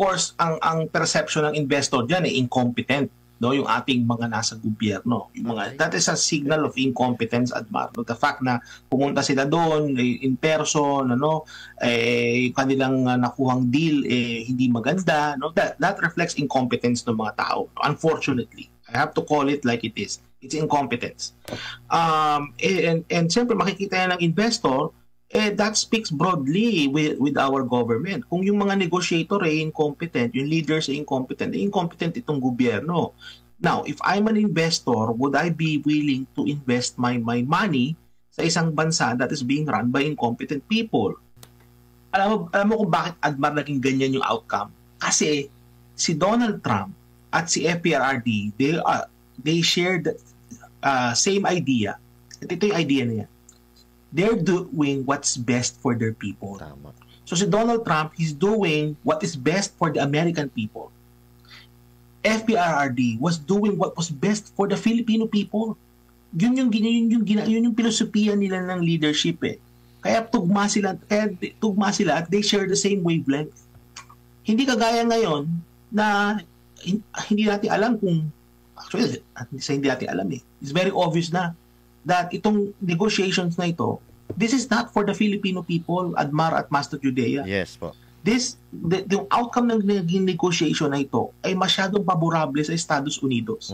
course, ang perception ng investor diyan ay incompetent, no, yung ating mga nasa gobyerno. Yung mga that is a signal of incompetence, Admar. No? The fact na pumunta sila doon in person, ano, yung kanilang nakuhang deal hindi maganda, no? That reflects incompetence ng mga tao. Unfortunately, I have to call it like it is. It's incompetence. And siyempre makikita yan ng investor, that speaks broadly with our government. Kung yung mga negotiator ay incompetent, yung leaders ay incompetent itong gobyerno. Now, if I'm an investor, would I be willing to invest my money sa isang bansa that is being run by incompetent people? Alam mo kung bakit, Admar, naging ganyan yung outcome? Kasi si Donald Trump at si FPRRD, they shared same idea. At ito yung idea niya. They're doing what's best for their people. Tama. So si Donald Trump, he's doing what is best for the American people. FPRRD was doing what was best for the Filipino people. Yun yung filosofiya nila ng leadership eh. Kaya tugma sila at they share the same wavelength. Hindi kagaya ngayon na hindi natin alam kung actually hindi natin alam eh. It's very obvious na that itong negotiations na ito, this is not for the Filipino people, Admar at Master Judea. Yes po. The outcome ng naging negotiation na ito ay masyadong paborable sa Estados Unidos.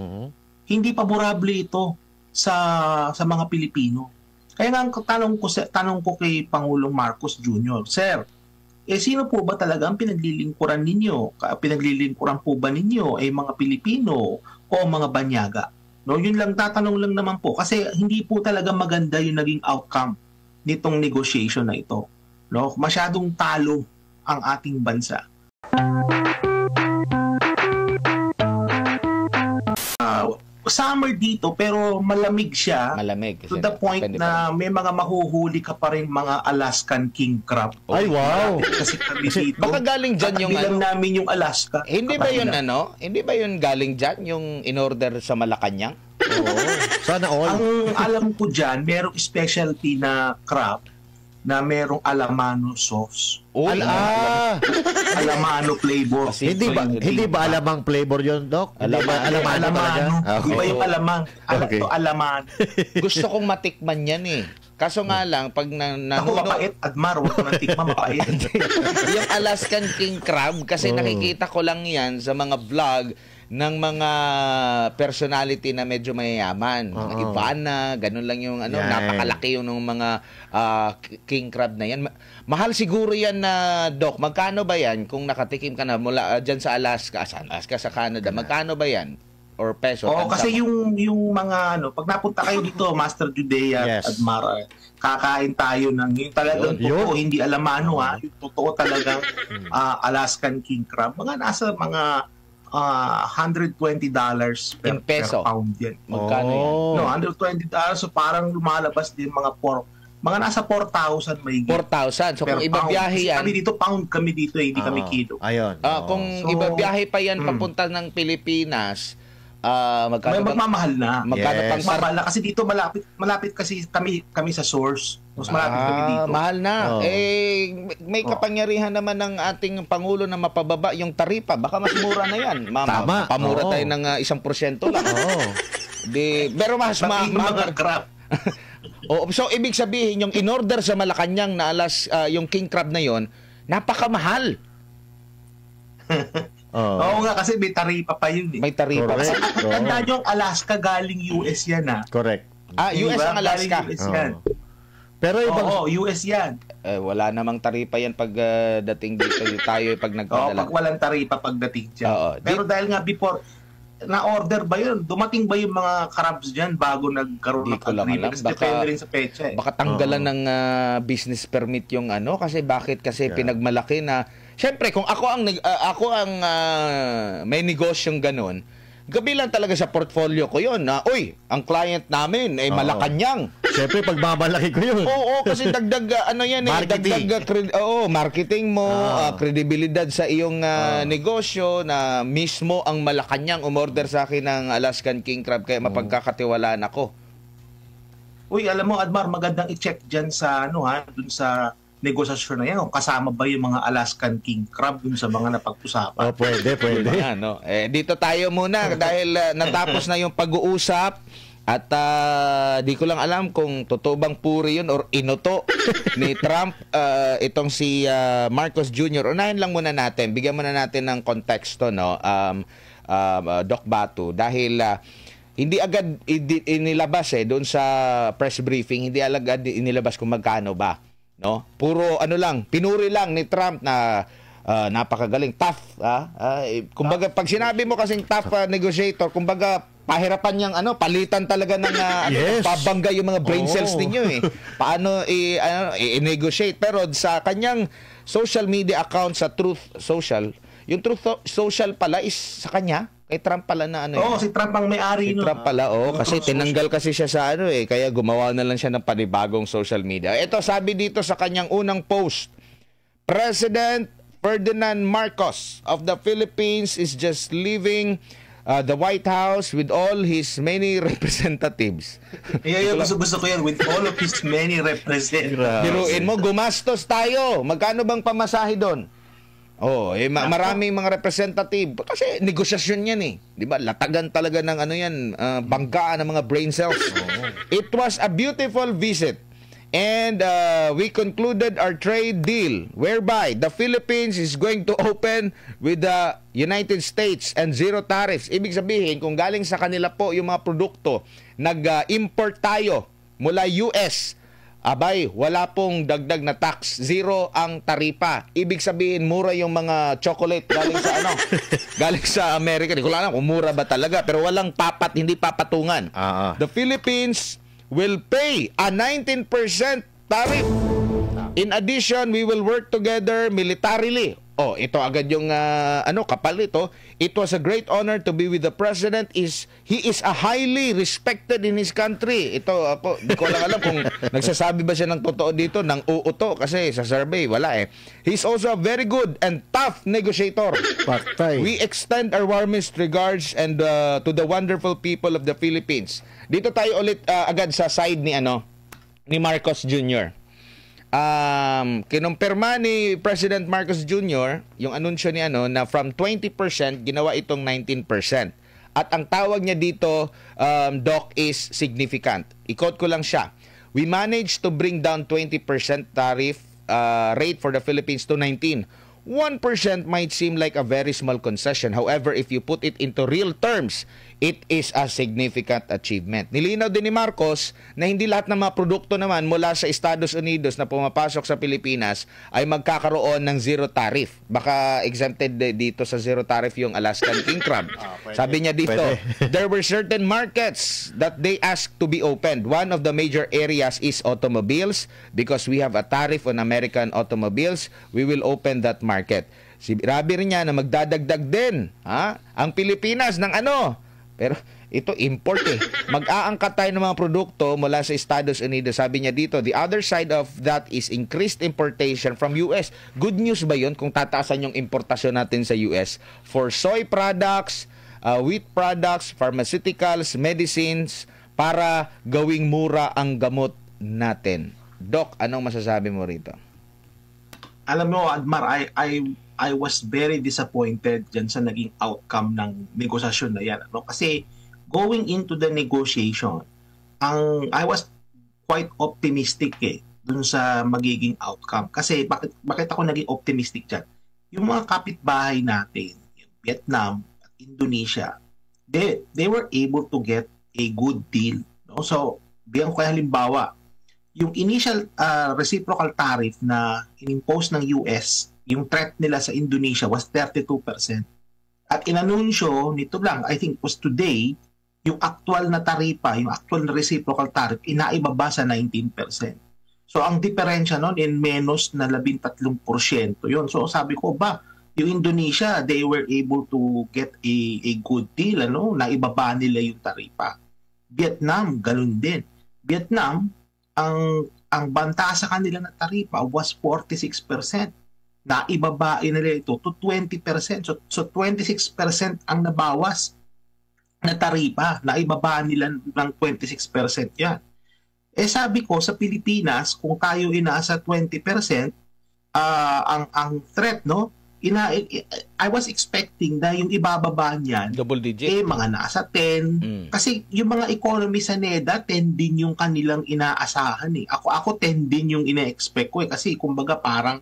Hindi paborable ito sa mga Pilipino. Kaya nga tanong ko kay Pangulong Marcos Jr., Sir, sino po ba talaga ang pinaglilingkuran ninyo? Pinaglilingkuran po ba ninyo ay mga Pilipino o mga banyaga? No, yun lang, tatanong lang naman po kasi hindi po talaga maganda yung naging outcome nitong negotiation na ito. No, masyadong talo ang ating bansa. Summer dito pero malamig siya. Malamig. To the point na may mga mahuhuli ka pa rin mga Alaskan king crab. Ay, wow! Kasi kami dito. Baka galing dyan yung ano. Namin yung Alaska. Hindi ba yun Hindi ba yun galing dyan yung in-order sa Malacanang? Oo. Sana all. Ang alam ko dyan, merong specialty na crab na merong alamano sauce. Alamano flavor. Hindi ba alamang flavor yun, Doc? Alamano. Iba yung alamang. Okay. Alamano. Gusto kong matikman yan eh. Kaso nga lang, pag ako mapait, Admar, huwag ko nang tikman, mapait. Yung Alaskan king crab, kasi nakikita ko lang yan sa mga vlog ng mga personality na medyo mayayaman. Ivana, ganun lang yung napakalaki yung mga king crab na yan. Mahal siguro yan na, Doc. Magkano ba yan kung nakatikim ka na mula dyan sa Alaska, sa Canada? Magkano ba yan? Or peso? Kasi yung mga pag napunta kayo dito, Master Judea at Admar, kakain tayo ng yung talagang totoo, hindi alamano yung totoo talagang Alaskan king crab. Mga nasa mga $120 per pound yan. Magkano yan? No, $120. So parang lumalabas din mga nasa 4,000 may 4,000. So kung ibabiyahe yan, kami dito hindi kami kilo. Ayun. Kung ibabiyahe pa yan papunta ng Pilipinas, may magmamahal na. Magkano pang mahal na kasi dito malapit kasi kami sa source. Mas malapit kami dito. Mahal na. May kapangyarihan naman ng ating Pangulo na mapababa yung taripa. Baka mas mura na yan. Tama. Pamura tayo ng 1% lang. Pero mas mga crab. So ibig sabihin yung in-order sa Malacanang na yung king crab na yon, napakamahal. Oo nga, kasi may taripa pa yun eh. May taripa. Tandaan nyo, ang Alaska galing US yan Correct. US ang Alaska. US yan. Pero US yan. Wala namang taripa yan pag dating dito tayo pag nagpadala. Pag walang taripa pagdating dyan. Pero dahil nga before, na-order ba yun? Dumating ba yung mga crabs dyan bago nagkaroon ng agreement? Depende rin sa pecha eh. Baka tanggalan ng business permit yung kasi bakit? Kasi pinagmalaki na. Siyempre, kung ako ang may negosyong ganun, gabilan talaga sa portfolio ko yun na, ang client namin ay Malacanang. Siyempre, pagbabalaki ko yun. Oo, kasi dagdag, marketing. Marketing mo, kredibilidad sa iyong negosyo na mismo ang Malacanang umorder sa akin ng Alaskan king crab, kaya mapagkakatiwalaan ako. Alam mo, Admar, magandang i-check dyan sa, dun sa negosasyon na yan? O kasama ba yung mga Alaskan king crab dun sa mga napag-usapan? Oh, pwede. Ano? Dito tayo muna dahil natapos na yung pag-uusap at di ko lang alam kung totoo bang puri yun or inoto ni Trump itong si Marcos Jr. Unahin lang muna natin, bigyan muna natin ng konteksto, no? Doc Batu, dahil hindi agad inilabas doon sa press briefing, hindi agad inilabas kung magkano ba, no? Puro pinuri lang ni Trump na napakagaling, tough, kumbaga pag sinabi mo kasing tough negotiator, kumbaga pahirapan niyang palitan talaga ng yes. pabangga yung mga brain cells ninyo paano i-negotiate. Pero sa kanyang social media account sa Truth Social, yung Truth Social pala is sa kanya. Kay Trump pala na si Trump ang may-ari. Si Trump pala, kasi tinanggal kasi siya sa kaya gumawa na lang siya ng panibagong social media. Ito, sabi dito sa kanyang unang post, President Ferdinand Marcos of the Philippines is just leaving the White House with all his many representatives. Gusto ko yan, with all of his many representatives. Biruin mo, gumastos tayo. Magkano bang pamasahe doon? Maraming mga representative kasi negosasyon yan 'di ba? Latagan talaga ng banggaan ng mga brain cells. It was a beautiful visit and we concluded our trade deal whereby the Philippines is going to open with the United States and zero tariffs. Ibig sabihin, kung galing sa kanila po yung mga produkto, nag-import tayo mula US, abay, wala pong dagdag na tax. Zero ang taripa. Ibig sabihin, mura yung mga chocolate galing sa galing sa Amerika. Hindi ko alam kung mura ba talaga. Pero walang hindi papatungan. The Philippines will pay a 19% tariff. In addition, we will work together militarily. Ito agad yung kapal nito. It was a great honor to be with the president. He is a highly respected in his country. Ito ako, di ko lang alam kung nagsasabi ba siya ng totoo dito, ng uuto, kasi sa survey wala He's also a very good and tough negotiator. Patay. We extend our warmest regards and to the wonderful people of the Philippines. Dito tayo ulit agad sa side ni Marcos Jr. Kinumpirma ni President Marcos Jr. yung anunsyo ni na from 20% ginawa itong 19%. At ang tawag niya dito, Doc, is significant. I-quote ko lang siya. We managed to bring down 20% tariff rate for the Philippines to 19%. 1% might seem like a very small concession. However, if you put it into real terms, it is a significant achievement. Nilinaw din ni Marcos na hindi lahat ng mga produkto naman mula sa Estados Unidos na pumapasok sa Pilipinas ay magkakaroon ng zero tariff. Baka exempted dito sa zero tariff yung Alaskan king crab. Sabi niya dito, there were certain markets that they asked to be opened. One of the major areas is automobiles. Because we have a tariff on American automobiles, we will open that market. Sinabi rin niya na magdadagdag din ang Pilipinas ng pero ito import mag-aangkat tayo ng mga produkto mula sa Estados Unidos. Sabi niya dito, the other side of that is increased importation from US. Good news ba yun kung tataasan yung importasyon natin sa US for soy products, wheat products, pharmaceuticals, medicines, para gawing mura ang gamot natin? Doc, anong masasabi mo rito? Alam mo, Admar, I was very disappointed dyan sa naging outcome ng negosasyon na yan. Kasi going into the negotiation, I was quite optimistic dun sa magiging outcome. Kasi bakit ako naging optimistic dyan? Yung mga kapitbahay natin, Vietnam at Indonesia, they were able to get a good deal. So, bigyan ko halimbawa, yung initial reciprocal tariff na inimpose ng US, yung threat nila sa Indonesia was 32%. At inanunsyo nito lang, I think was today, yung actual na taripa, yung actual na reciprocal tariff, inaibaba sa 19%. So ang diferensya nun in menos na 13% yun. So sabi ko, yung Indonesia, they were able to get a good deal, naibaba nila yung taripa. Vietnam, ganun din. Vietnam, ang banta sa kanila na taripa was 46%. Naibabain nila ito to 20%. So 26% ang nabawas na taripa. Naibaba nila ng 26% yan. Sabi ko, sa Pilipinas, kung tayo inasa 20%, ang threat, no? I was expecting na yung ibababa niyan, Double digit. mga nasa 10. Kasi yung mga economy sa NEDA, 10 din yung kanilang inaasahan eh. Ako 10 din yung ina-expect ko eh. Kasi kumbaga parang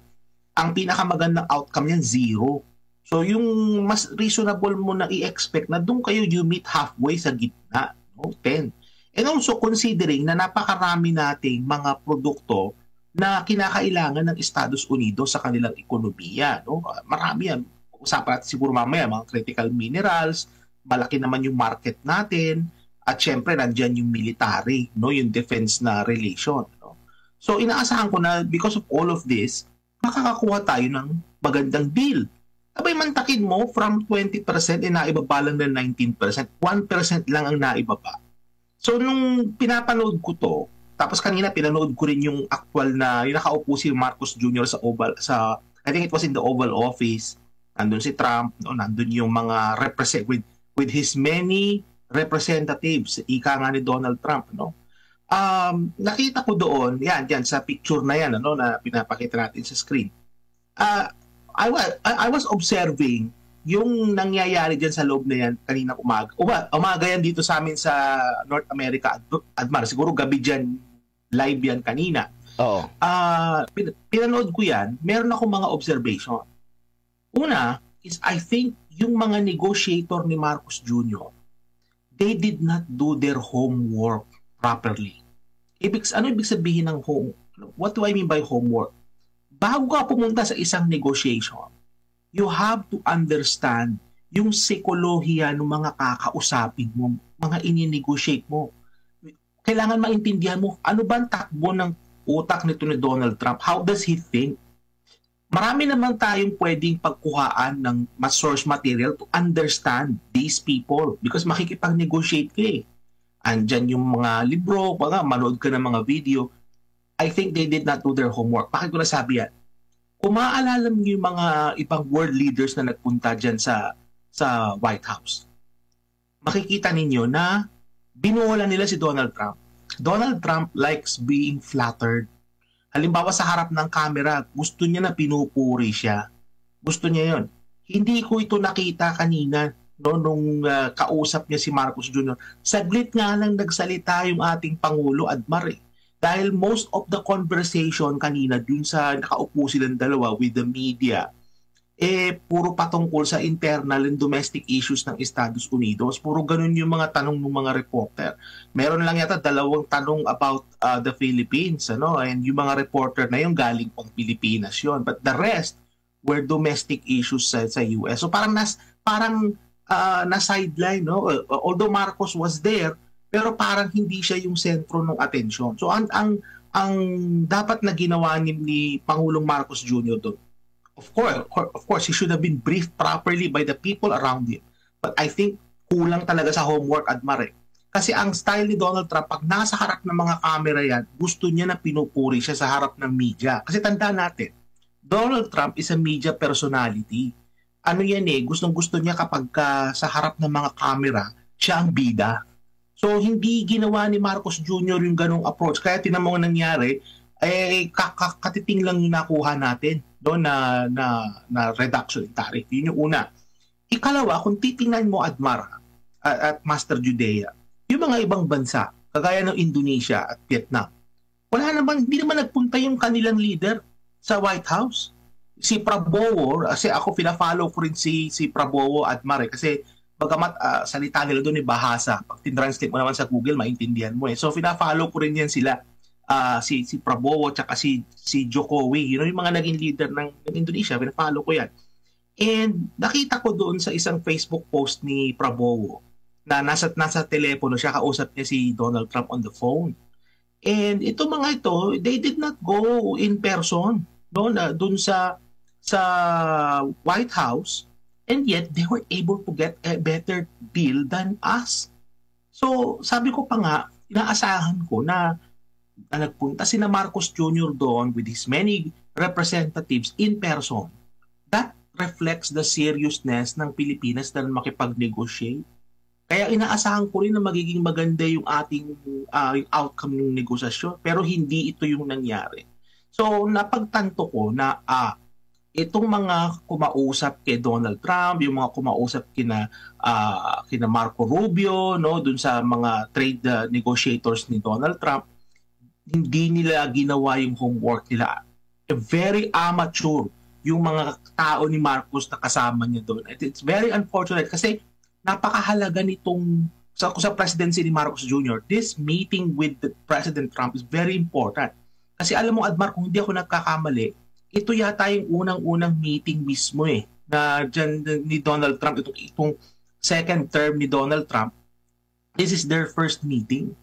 ang pinakamagandang outcome niyan, 0. So yung mas reasonable mo na i-expect na doon kayo you meet halfway sa gitna, no? 10. And also considering na napakarami nating mga produkto na kinakailangan ng Estados Unidos sa kanilang ekonomiya, no? Marami yan. Usapan natin siguro mamaya, mga critical minerals, malaki naman yung market natin, at syempre nandiyan yung military, no? Yung defense na relation, no? So inaasahan ko na because of all of this, makakakuha tayo ng magandang deal. Abay, mantakin mo from 20% naibaba lang ng 19%, 1% lang ang naibaba. So nung pinapanood ko to, tapos kanina pinanood ko rin yung actual na yung nakaupo si Marcos Jr. sa I think it was in the Oval Office. Nandun si Trump, no? Nandun yung mga with his many representatives, ika nga ni Donald Trump, no? Nakita ko doon, yan sa picture na yan, ano, na pinapakita natin sa screen. I was observing yung nangyayari dyan sa loob na yan kanina umaga. Umaga yan dito sa amin sa North America, Admar. Siguro gabi dyan, live yan kanina. Oo. Pinanood ko yan, meron ako mga observation. Una is I think yung mga negotiator ni Marcos Jr., they did not do their homework properly. Ano ibig sabihin ng what do I mean by homework? Bago ka pumunta sa isang negotiation, you have to understand yung psikolohiya ng mga kakausapin mo, mga ini-negotiate mo. Kailangan maintindihan mo, ano ba ang takbo ng utak nito ni Donald Trump? How does he think? Marami naman tayong pwedeng pagkuhaan ng source material to understand these people because makikipag-negotiate ka eh. Andyan yung mga libro, manood ka ng mga video. I think they did not do their homework. Bakit ko nasabi yan? Kung maaalala niyo yung mga ibang world leaders na nagpunta dyan sa White House, makikita ninyo na binuwala nila si Donald Trump. Donald Trump likes being flattered. Halimbawa sa harap ng camera, gusto niya na pinupuri siya. Gusto niya yon. Hindi ko ito nakita kanina nung kausap niya si Marcos Jr. Saglit nga lang nagsalita yung ating Pangulo, Admar eh. Dahil most of the conversation kanina dun sa nakaupo silang dalawa with the media, puro patungkol sa internal and domestic issues ng Estados Unidos. Puro ganun yung mga tanong ng mga reporter. Meron lang yata 2 tanong about the Philippines, ano? And yung mga reporter na yung galing pang Pilipinas yon. But the rest were domestic issues sa US. So parang na sideline, no? Although Marcos was there, pero parang hindi siya yung sentro ng atensyon. So ang dapat na ginawa ni Pangulong Marcos Jr. doon, of course, he should have been briefed properly by the people around him. But I think kulang talaga sa homework, Admar. Kasi ang style ni Donald Trump, pag nasa harap ng mga camera yan, gusto niya na pinupuri siya sa harap ng media. Kasi tandaan natin, Donald Trump is a media personality. Ano yan gustong-gusto niya kapag sa harap ng mga camera, siya ang bida. So, hindi ginawa ni Marcos Jr. yung ganong approach. Kaya tinan mo nangyari, katiting lang yung nakuha natin doon na reduction in tariff. Yun yung una. Ikalawa, kung titingnan mo, Admar, at Master Judea, yung mga ibang bansa, kagaya ng Indonesia at Vietnam, hindi naman nagpunta yung kanilang leader sa White House. Si Prabowo, kasi ako pina-follow ko rin si Prabowo, Admar, kasi bagamat salita nila doon bahasa. Pag tin-translate mo naman sa Google, maintindihan mo. So, pina-follow ko rin yan sila. Si Prabowo at si Jokowi. Yung mga naging leader ng Indonesia, pina-follow ko yan. And nakita ko doon sa isang Facebook post ni Prabowo na nasa telepono siya, kausap niya si Donald Trump on the phone. And ito mga ito, they did not go in person doon sa White House. And yet, they were able to get a better deal than us. So, sabi ko pa nga, inaasahan ko na nagpunta si Marcos Jr. doon with his many representatives in person. That reflects the seriousness ng Pilipinas na makipag-negotiate. Kaya inaasahan ko rin na magiging maganda yung ating yung outcome ng negosasyon, pero hindi ito yung nangyari. So napagtanto ko na itong mga kumausap kay Donald Trump, yung mga kumausap kina Marco Rubio, no, dun sa mga trade negotiators ni Donald Trump, hindi nila ginawa yung homework nila. Very amateur yung mga tao ni Marcos na kasama niya doon. It's very unfortunate kasi napakahalaga nitong sa presidency ni Marcos Jr. This meeting with President Trump is very important. Kasi alam mo, Admar, kung hindi ako nagkakamali, ito yata yung unang-unang meeting mismo na dyan ni Donald Trump, itong second term ni Donald Trump. This is their first meeting.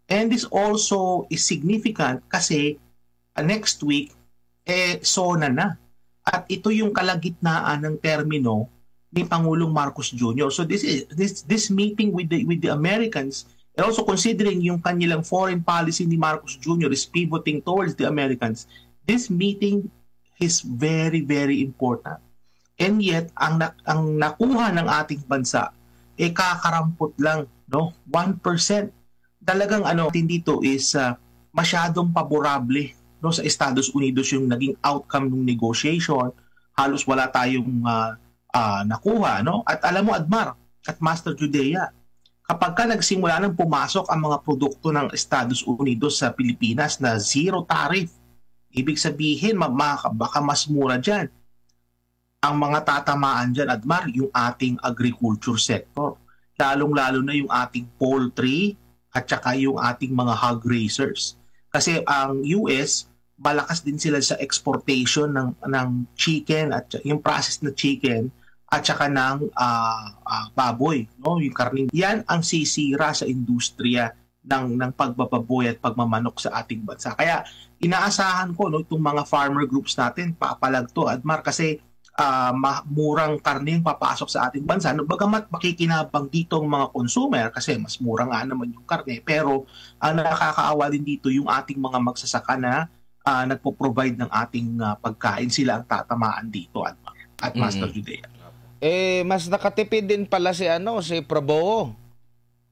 And this also is significant kasi next week, SONA na. At ito yung kalagitnaan ng termino ni Pangulong Marcos Jr. So this meeting with the Americans, and also considering yung kanilang foreign policy ni Marcos Jr. is pivoting towards the Americans, this meeting is very, very important. And yet, ang nakuha ng ating bansa, kakarampot lang, no? 1%. Talagang dito is masyadong favorable, no, sa Estados Unidos yung naging outcome ng negotiation. Halos wala tayong nakuha, no? At alam mo, Admar, at Master Judea, kapag ka nagsimula nang pumasok ang mga produkto ng Estados Unidos sa Pilipinas na zero tariff, ibig sabihin, baka mas mura dyan. Ang mga tatamaan dyan, Admar, yung ating agriculture sector. Lalong-lalo na yung ating poultry at saka yung ating mga hog raisers. Kasi ang US, malakas din sila sa exportation ng chicken at yung processed na chicken at saka ng baboy, no? Yung karning. Yan ang sisira sa industriya ng pagbababoy at pagmamanok sa ating bansa. Kaya inaasahan ko, no, itong mga farmer groups natin, papalag to, Admar, kasi murang karne yung papasok sa ating bansa. No, bagamat makikinabang dito ang mga consumer kasi mas mura nga naman yung karne, pero nakakaawa din dito yung ating mga magsasaka na nagpo-provide ng ating pagkain. Sila ang tatamaan dito, Admar, at Master Judea. Mas nakatipid din pala si Prabowo.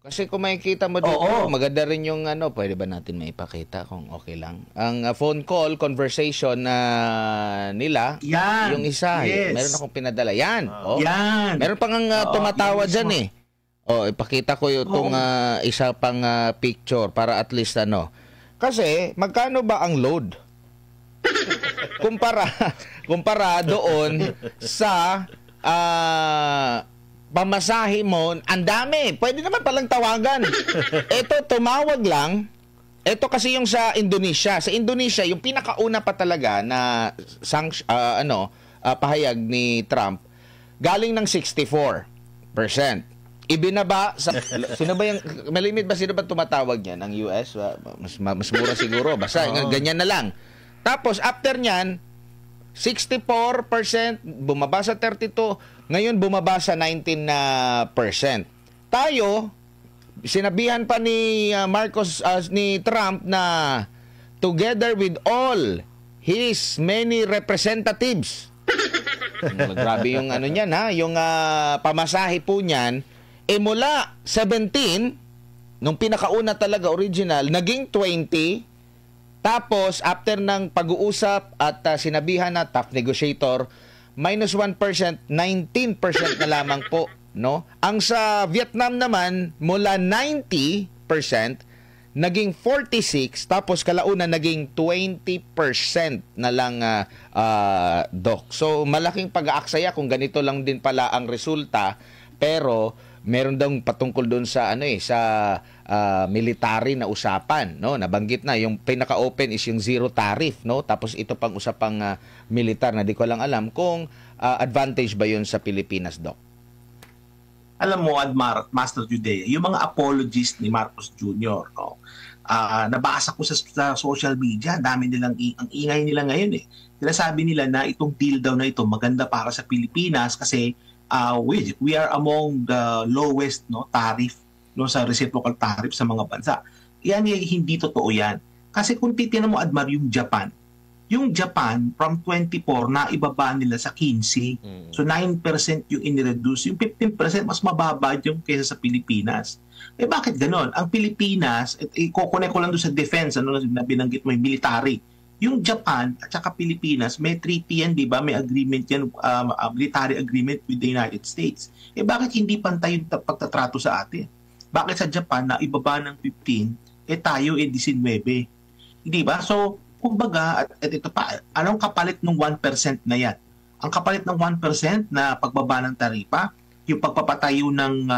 Kasi kung makikita mo dito, maganda rin yung pwede ba natin maipakita kung okay lang? Ang phone call, conversation nila, yan, yung isa, yes. Meron akong pinadala. Yan. Yan. Meron pang tumatawa dyan ipakita ko yung isa pang picture para at least Kasi, magkano ba ang load? Kumpara doon sa pamasahe mo, ang dami. Pwede naman palang tawagan. Ito, tumawag lang. Ito kasi yung sa Indonesia. Sa Indonesia, yung pinakauna pa talaga na pahayag ni Trump, galing ng 64%. Ibinaba sa sino ba yung malimit ba sino ba tumatawag niyan ang US? Mas mura siguro. Basta ganyan na lang. Tapos after niyan 64%, bumaba sa 32%, ngayon bumaba sa 19%. Tayo, sinabihan pa ni ni Trump na together with all his many representatives. Grabe yung niyan yung pamasahe po niyan, mula 17, nung pinakauna talaga original, naging 20. Tapos, after ng pag-uusap at sinabihan na top negotiator, minus 1%, 19% na lamang po. No? Ang sa Vietnam naman, mula 90%, naging 46%, tapos kalauna naging 20% na lang, Doc. So, malaking pag-aaksaya kung ganito lang din pala ang resulta, pero meron daw patungkol doon sa sa military na usapan, no? Nabanggit na yung pinaka-open is yung zero tariff, no? Tapos ito pang usapang militar na di ko lang alam kung advantage ba yun sa Pilipinas, Doc. Alam mo, Admar, Master Judea, yung mga apologies ni Marcos Jr., no? Nabasa ko sa social media, dami nilang ang ingay nila ngayon Sinasabi nila na itong deal daw na ito maganda para sa Pilipinas kasi we are among the lowest tariff sa reciprocal tariff sa mga bansa. Yan hindi totoo yan. Kasi kung titingnan mo, Admar, yung Japan, Yung Japan, from 24, na ibaba nila sa 15. So 9% yung in-reduce. Yung 15% mas mababa yung kaysa sa Pilipinas. Bakit ganon? Ang Pilipinas, ikukunin ko lang doon sa defense, na binanggit mo yung military. Yung Japan at saka Pilipinas, may treaty yan, di ba? May agreement yan, military agreement with the United States. Bakit hindi pantay yung pagtatrato sa atin? Bakit sa Japan na ibaba ng 15, tayo 19? Di ba? So, kumbaga, at ito pa, anong kapalit ng 1% na yan? Ang kapalit ng 1% na pagbaba ng taripa, yung pagpapatayo ng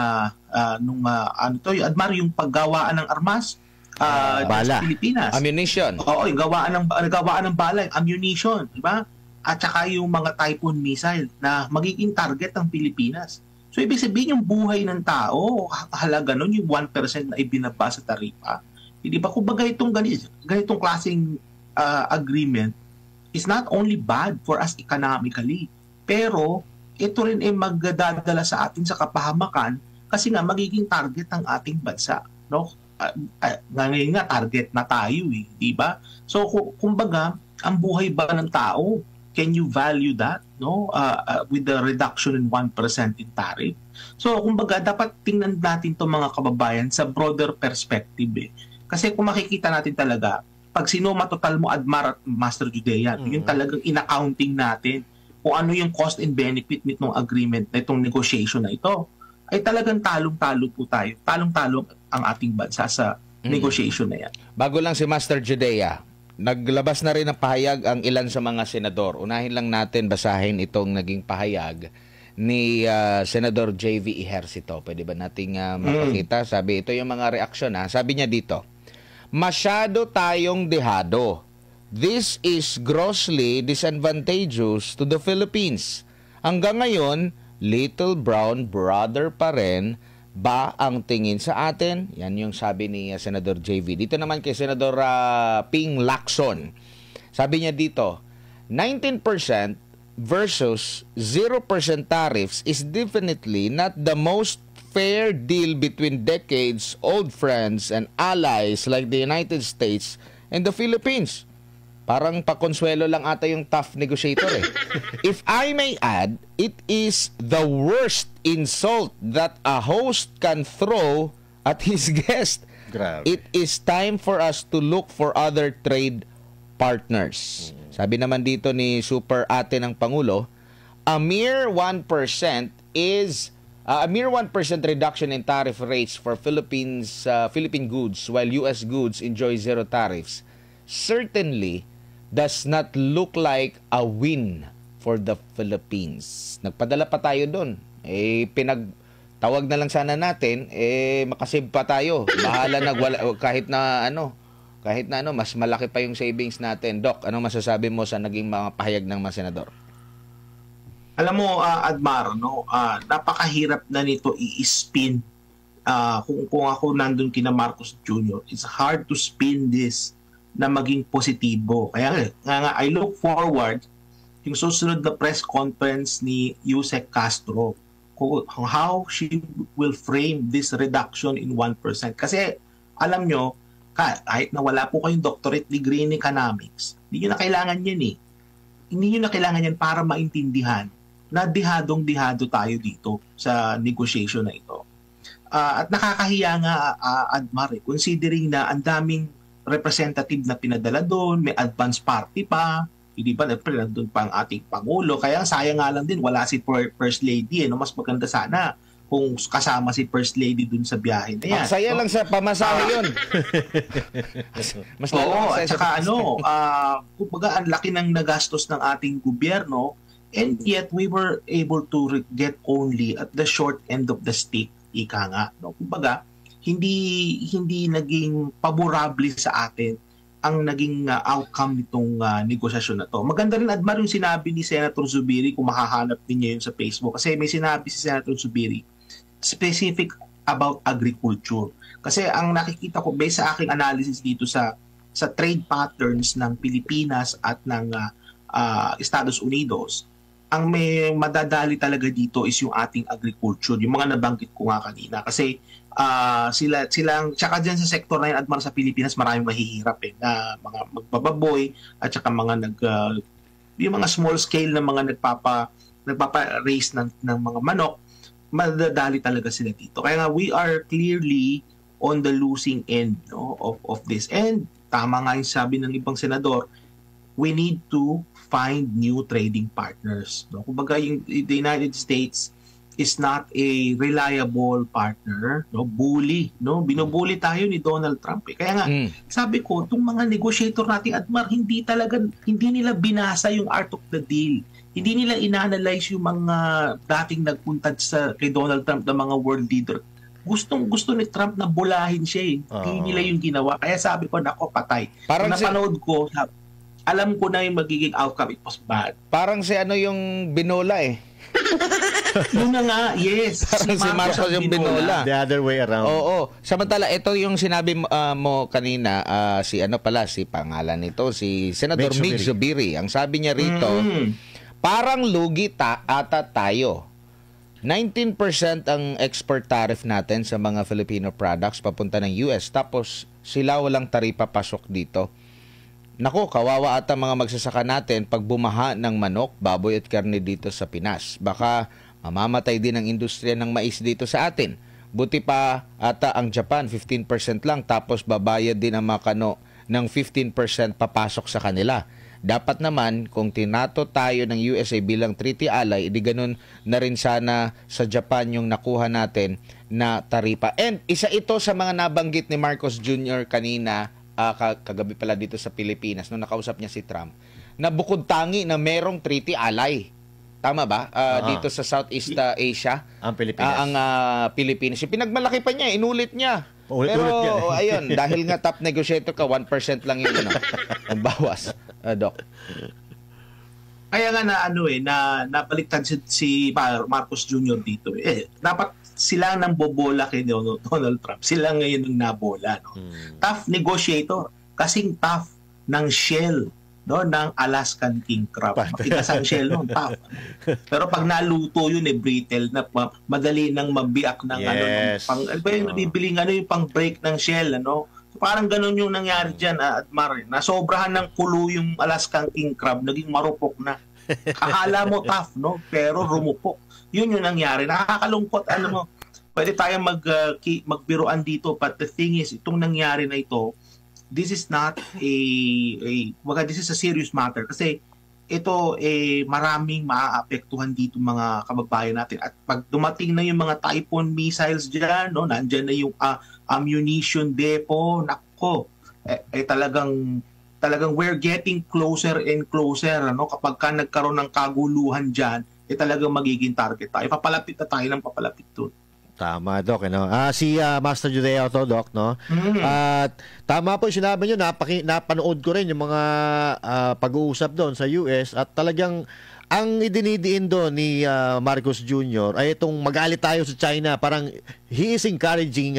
yung paggawaan ng armas bala sa Pilipinas. Ammunition. Oo, yung gawaan ng bala, ammunition, di ba? At saka yung mga Typhoon missile na magiging target ng Pilipinas. So, ibig sabihin yung buhay ng tao, halaga nun yung 1% na ibinaba sa taripa. Hindi ba? Kumbaga itong ganitong klaseng agreement is not only bad for us economically, pero ito rin ay magdadala sa atin sa kapahamakan kasi nga magiging target ng ating bansa, no? Ngayon nga target na tayo, di ba? So kumbaga, ang buhay ba ng tao, can you value that, no? With the reduction in 1% in tariff. So kumbaga, dapat tingnan natin 'tong mga kababayan sa broader perspective. Kasi kung makikita natin talaga, pag sinuma total mo, Admar at Master Judea, yung talagang in-accounting natin kung ano yung cost and benefit nitong agreement, nitong negotiation na ito, ay talagang talong-talo po tayo. Talong-talo ang ating bansa sa negotiation na yan. Bago lang si Master Judea, naglabas na rin ng pahayag ang ilan sa mga senador. Unahin lang natin basahin itong naging pahayag ni Senador J.V. Ejercito. Pwede ba nating mapakita? Sabi, ito yung mga reaksyon. Sabi niya dito, masyado tayong dehado. This is grossly disadvantageous to the Philippines. Hanggang ngayon, little brown brother pa rin ba ang tingin sa atin? Yan yung sabi ni Senador JV. Dito naman kay Senador Ping Lacson. Sabi niya dito, 19% versus 0% tariffs is definitely not the most fair deal between decades-old friends and allies like the United States and the Philippines. Parang pakonsuelo lang ata yung tough negotiator If I may add, it is the worst insult that a host can throw at his guest. Grabe. It is time for us to look for other trade partners. Sabi naman dito ni Super Ate ng Pangulo, a mere 1% reduction in tariff rates for Philippine goods while US goods enjoy zero tariffs certainly does not look like a win for the Philippines. Nagpadala pa tayo doon. Pinagtawag na lang sana natin, makasave pa tayo. Bahala na kahit na mas malaki pa yung savings natin. Doc, anong masasabi mo sa naging mga pahayag ng mga senador? Alam mo, Admar, napakahirap na nito i-spin. Kung ako nandun kina Marcos Jr., it's hard to spin this na maging positibo. Kaya nga, I look forward yung susunod na press conference ni Yusek Castro, how she will frame this reduction in 1%. Kasi, alam nyo, kahit na wala po kayong doctorate degree in economics, hindi nyo na kailangan yan Hindi nyo na kailangan yan para maintindihan na dihadong-dihado tayo dito sa negotiation na ito. At nakakahiya nga, Admar, considering na ang daming representative na pinadala doon, may advance party pa, hindi ba, doon pa ang ating Pangulo. Kaya sayang nga lang din, wala si First Lady. Mas maganda sana kung kasama si First Lady doon sa biyahe na yan. Saya lang sa pamasahe yun. Mas oo, at saka kumbaga ang laki ng nagastos ng ating gobyerno, and yet we were able to get only at the short end of the stick, ika nga. Kumbaga, hindi naging favorable sa atin ang naging outcome nitong negosasyon na to. Maganda rin, Admar, yung sinabi ni Senator Zubiri, kung makahanap din niya yun sa Facebook. Kasi may sinabi si Senator Zubiri specific about agriculture. Kasi ang nakikita ko, based sa aking analysis dito sa trade patterns ng Pilipinas at ng Estados Unidos, ang may madadali talaga dito is yung ating agriculture, yung mga nabanggit ko nga kanina. Kasi silang, tsaka dyan sa sektor na yun, Admar, sa Pilipinas, maraming mahihirap na mga magbababoy at tsaka mga yung mga small scale na mga nagpapa-raise ng mga manok, madadali talaga sila dito. Kaya nga, we are clearly on the losing end, no, of this. And tama nga yung sabi ng ibang senador, we need to find new trading partners. No? Kumbaga, the United States is not a reliable partner, no? Bully, no? Binubuli tayo ni Donald Trump. Kaya nga, sabi ko, itong mga negotiator natin, Admar, hindi nila binasa yung art of the deal. Hindi nila ina-analyze yung mga dating nagpunta kay Donald Trump na mga world leader. Gusto ni Trump na bulahin siya. Hindi nila yung ginawa. Kaya sabi ko, nako, patay. Parang napanood ko, alam ko na yung magiging outcome. It was bad. Parang yung binola Yun na nga, yes. Parang si Marcos yung binola. The other way around. Oo. Samantala, ito yung sinabi mo kanina, si pangalan nito, si Senator Mig Zubiri. Ang sabi niya rito, parang lugi ata tayo. 19% ang export tariff natin sa mga Filipino products papunta ng US. Tapos sila walang taripa pasok dito. Naku, kawawa ata mga magsasaka natin pag bumaha ng manok, baboy at karne dito sa Pinas. Baka mamamatay din ang industriya ng mais dito sa atin. Buti pa ata ang Japan, 15% lang, tapos babayad din ang makano ng 15% papasok sa kanila. Dapat naman, kung tinato tayo ng USA bilang treaty ally, di ganun na rin sana sa Japan yung nakuha natin na taripa. And isa ito sa mga nabanggit ni Marcos Jr. kanina, kagabi pala dito sa Pilipinas, nung nakausap niya si Trump, na bukod tangi na merong treaty ally. Tama ba? Dito sa Southeast Asia. Ang Pilipinas. Pilipinas. Yung pinagmalaki pa niya, inulit niya. Pero, ayun, dahil nga top negotiator ka, 1% lang yun, ang bawas, Doc. Kaya nga nabaliktad si Marcos Jr. dito. Dapat sila nang bobola kay Donald Trump. Sila ngayon ang nabola. No? Tough negotiator. Kasing tough ng shell, no, ng Alaskan king crab. Matigas ang shell nun, tough. Pero pag naluto yun, brittle na, madali nang mabiyak ng nabibiling yung pang break ng shell. So, parang ganun yung nangyari dyan, Admar. Nasobrahan ng kulo yung Alaskan king crab, naging marupok na. Akala mo tough, no? Pero rumupok. Yun yung nangyari. Nakakalungkot. Pwede tayong magbiruan dito, but the thing is, itong nangyari na ito, this is not this is a serious matter. Kasi ito, maraming maaapektuhan dito mga kababayan natin. At pag dumating na yung mga Typhoon missiles dyan, no, nandyan na yung ammunition depot, nako, talagang we're getting closer and closer, kapag ka nagkaroon ng kaguluhan dyan, talagang magiging target tayo. Papalapit na tayo ng papalapit doon. Tama, Doc. Si Master Judea to, Doc, no? At tama po yung sinabi nyo, napanood ko rin yung mga pag-uusap doon sa US at talagang ang idinidiin doon ni Marcos Jr. ay itong magalit tayo sa China. Parang he is encouraging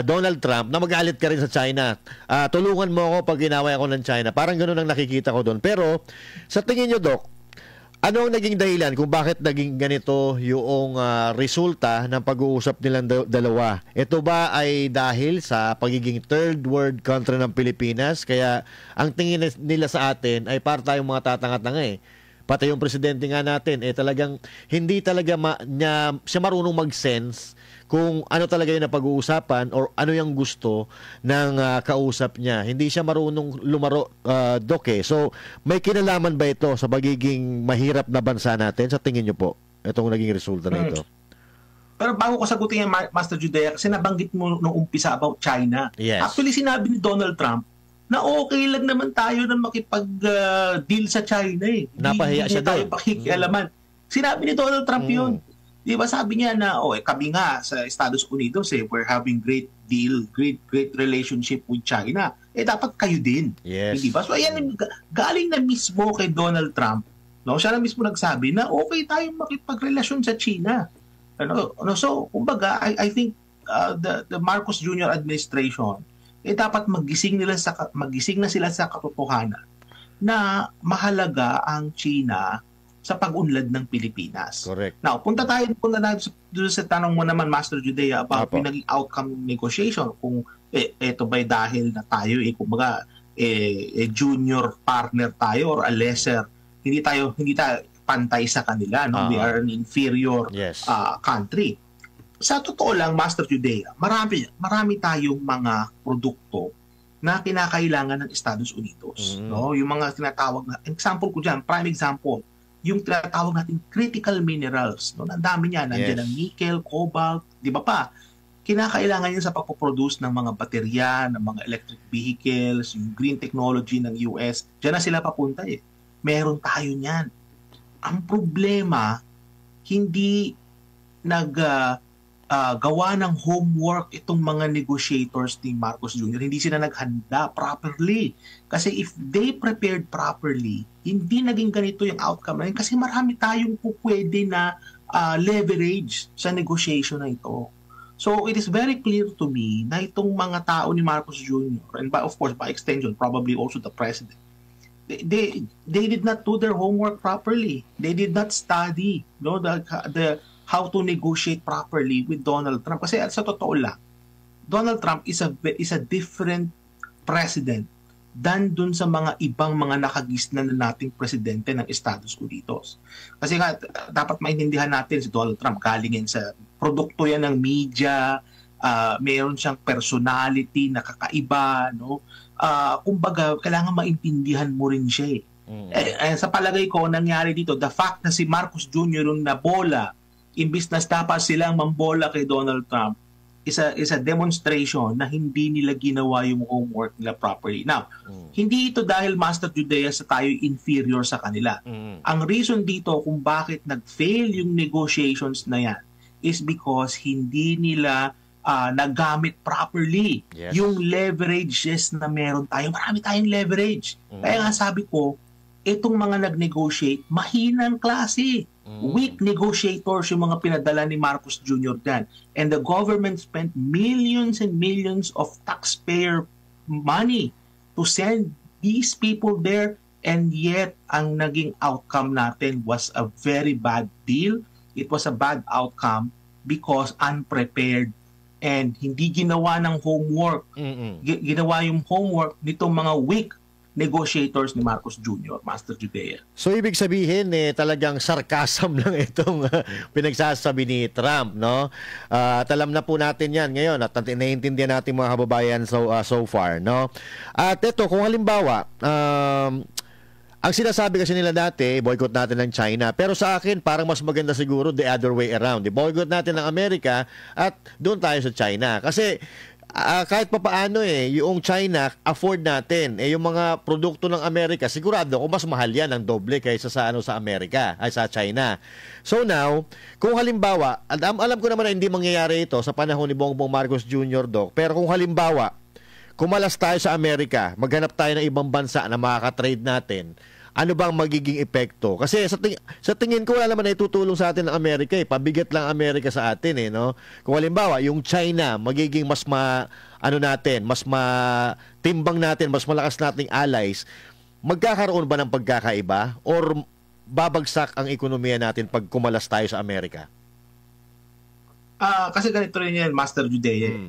Donald Trump na magalit ka rin sa China. Tulungan mo ako pag ginaway ako ng China. Parang ganoon ang nakikita ko doon. Pero sa tingin nyo, Doc, ano ang naging dahilan kung bakit naging ganito yung resulta ng pag-uusap nilang dalawa? Ito ba ay dahil sa pagiging third world country ng Pilipinas? Kaya ang tingin nila sa atin ay para tayong mga tatanga-tanga Pati yung presidente nga natin, talagang hindi talaga siya marunong mag-sense kung ano talaga yung napag-uusapan or ano yung gusto ng kausap niya. Hindi siya marunong lumaro, Doc. So, may kinalaman ba ito sa pagiging mahirap na bansa natin? Sa tingin niyo po, itong naging resulta na ito? Pero bago ko sagutin yung Master Judea, kasi nabanggit mo nung umpisa about China. Yes. Actually, sinabi ni Donald Trump na okay lang naman tayo na makipag-deal sa China. Napahiya siya tayo pakikialaman. Sinabi ni Donald Trump yun. Di ba sabi niya na, kami nga sa Estados Unidos, we're having great deal, great relationship with China. Dapat kayo din. Yes. Di ba? So, ayan, galing na mismo kay Donald Trump. No? Siya na mismo nagsabi na okay tayong makipagrelasyon sa China. So, kumbaga, I think the Marcos Jr. administration, dapat magising na sila sa katotohanan na mahalaga ang China sa pag-unlad ng Pilipinas. Correct. Now, punta na doon sa tanong mo naman, Master Judea, about yung naging outcome ng negotiation. Kung ito ba'y dahil na tayo, kumbaga, junior partner tayo or a lesser, hindi tayo pantay sa kanila. No? We are an inferior country. Sa totoo lang, Master Judea, marami tayong mga produkto na kinakailangan ng Estados Unidos. No? Yung mga tinatawag na, example ko dyan, prime example, yung tinatawag natin critical minerals. No? Ang dami niya. Nandiyan ang nickel, cobalt, di ba pa? Kinakailangan yun sa pagpoproduce ng mga baterya, ng mga electric vehicles, yung green technology ng US. Diyan na sila papunta eh. Meron tayo niyan. Ang problema, hindi gawa ng homework itong mga negotiators ni Marcos Jr. Hindi sila naghanda properly. Kasi if they prepared properly, hindi naging ganito yung outcome na yun. Kasi marami tayong pwede na leverage sa negotiation na ito. So it is very clear to me na itong mga tao ni Marcos Jr. and of course by extension, probably also the President, they did not do their homework properly. They did not study the how to negotiate properly with Donald Trump. Kasi sa totoo lang, Donald Trump is a different president than dun sa mga ibang mga nakagisnan na nating presidente ng Estados Unidos. Kasi nga, dapat maintindihan natin si Donald Trump, galing sa produkto yan ng media, mayroon siyang personality na kakaiba, no? Kumbaga, kailangan maintindihan mo rin siya. Sa palagay ko, nangyari dito, the fact na si Marcos Jr. yung nabola, imbis na dapat silang mambola kay Donald Trump, is a demonstration na hindi nila ginawa yung homework nila properly. Now, hindi ito dahil Master Judea sa tayo inferior sa kanila. Ang reason dito kung bakit nag-fail yung negotiations na yan is because hindi nila nagamit properly yung leverages na meron tayo. Marami tayong leverage. Kaya nga sabi ko, itong mga nag-negotiate, mahinang klase. Weak negotiators yung mga pinadala ni Marcos Jr. dyan. And the government spent millions and millions of taxpayer money to send these people there, and yet ang naging outcome natin was a very bad deal. It was a bad outcome because unprepared and hindi ginawa ng homework. Ginawa yung homework nitong mga weak negotiators ni Marcos Jr., Master Judea. So ibig sabihin talagang sarcasm lang itong pinagsasabi ni Trump, no? At alam na po natin 'yan ngayon at naiintindihan natin mga kababayan so far, no? At ito kung halimbawa ang sinasabi kasi nila dati, boycott natin ng China. Pero sa akin, parang mas maganda siguro the other way around. Boycott natin ng Amerika at doon tayo sa China. Kasi kahit pa paano yung China, afford natin. Yung mga produkto ng Amerika, sigurado ako mas mahal yan ng doble kaysa sa Amerika, ay sa China. So now, kung halimbawa, alam ko naman na hindi mangyayari ito sa panahon ni Bongbong Marcos Jr., Doc, pero kung halimbawa, kumalas tayo sa Amerika, maghanap tayo ng ibang bansa na makaka-trade natin, ano bang magiging epekto? Kasi sa tingin ko, wala naman na itutulong sa atin ng Amerika. Pabigat lang Amerika sa atin. No? Kung halimbawa, yung China, magiging mas timbang natin, mas malakas nating allies, magkakaroon ba ng pagkakaiba? Or babagsak ang ekonomiya natin pag kumalas tayo sa Amerika? Kasi ganito rin yan, Master Judea.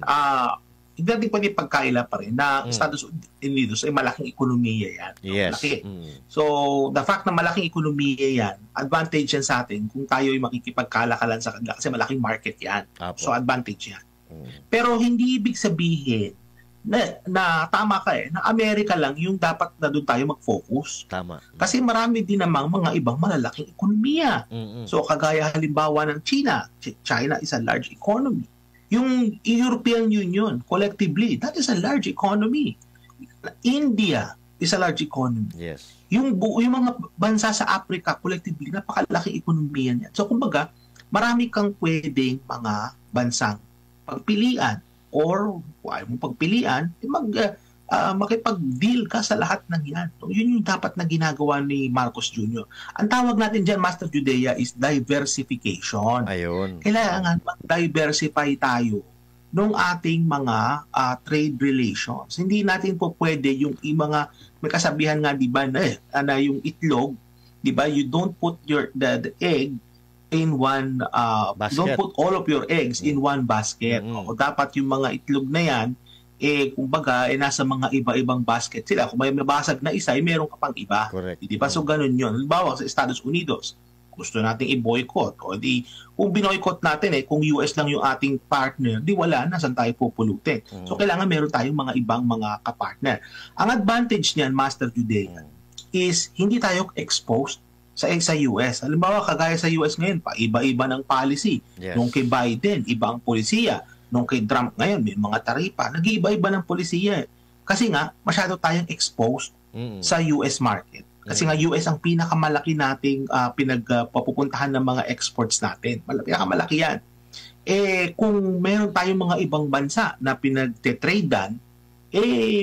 Hindi natin pwede pagkaila pa rin na Estados Unidos ay malaking ekonomiya yan. Yes. Malaki. So, the fact na malaking ekonomiya yan, advantage yan sa atin kung tayo ay makikipagkalakalan sa kanila kasi malaking market yan. Apo. So, advantage yan. Pero hindi ibig sabihin na tama ka na Amerika lang yung dapat na doon tayo mag-focus. Tama. Kasi marami din namang mga ibang malalaking ekonomiya. So, kagaya halimbawa ng China. China is a large economy. Yung European Union, collectively, that is a large economy. India is a large economy. Yes. Yung mga bansa sa Africa, collectively, napakalaking ekonomiya niyan. So, kumbaga, marami kang pwedeng mga bansang pagpilian or kung ayaw mong pagpilian, makipag-deal ka sa lahat ng yan. So, yun yung dapat na ginagawa ni Marcos Jr. Ang tawag natin dyan, Master Judea, is diversification. Ayun. Kailangan mag-diversify tayo ng ating mga trade relations. Hindi natin po pwede yung mga, may kasabihan nga, di ba, na yung itlog, 'di ba? You don't put the egg in one don't put all of your eggs in one basket. O dapat yung mga itlog na yan kumbaga nasa mga iba-ibang basket sila. Kung may mabasag na isa, meron ka pang iba. Correct. Di ba? So ganun 'yun. Halimbawa sa Estados Unidos, gusto nating i-boycott. O di kung binoycott natin kung US lang yung ating partner, di wala na saan tayo pupulutin. So kailangan meron tayong mga ibang mga kapartner. Ang advantage niyan, Master Judea, is hindi tayo exposed sa US. Halimbawa, kagaya sa US ngayon, iba-iba ng policy. Yes. Nung kay Biden, iba ang polisiya. Nung kay Trump ngayon, may mga taripa. Nag-iiba-iba ng polisiya. Kasi nga, masyado tayong exposed sa US market. Kasi nga, US ang pinakamalaki nating pinagpapupuntahan ng mga exports natin. Pinakamalaki yan. Kung meron tayong mga ibang bansa na pinagte-tradean,